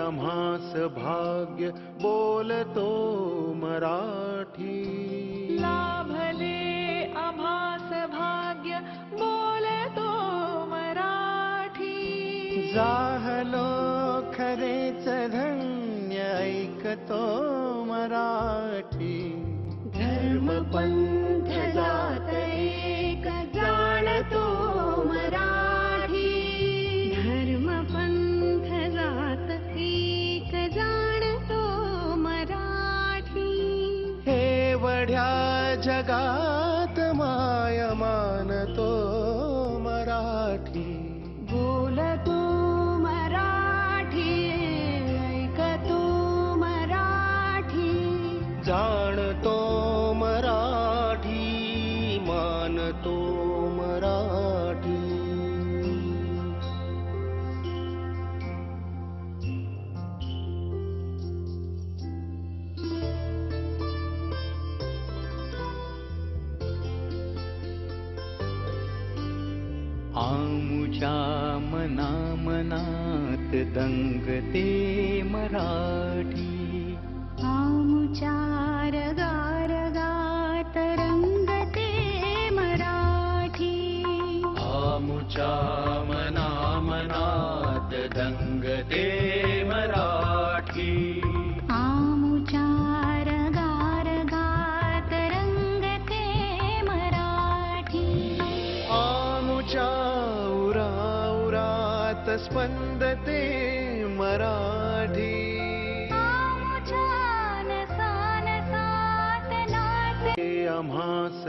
आम्हास भाग्य बोलतो मराठी. लाभले आम्हास भाग्य बोलतो मराठी. जाहलो खरेच धन्य ऐकतो मराठी. धर्म पंथ जात एक जाणतो मराठी. धर्म पंथ जात एक जाणतो मराठी. एवढ्या जगात माय मानतो मराठी. बोलतो मराठी, ऐकतो मराठी. जाणतो मराठी, मानतो मराठी. आमुच्या मना मनात दंगते मराठी. आमुच्या रगारगात रंगते मराठी. आमुच्या मना मनात दंगते मराठी. आमुच्या रगारगात रंगते मराठी. आमुच्या उरात स्पंदते मराठी. आमुच्या नसा नसात नाचते आम्हास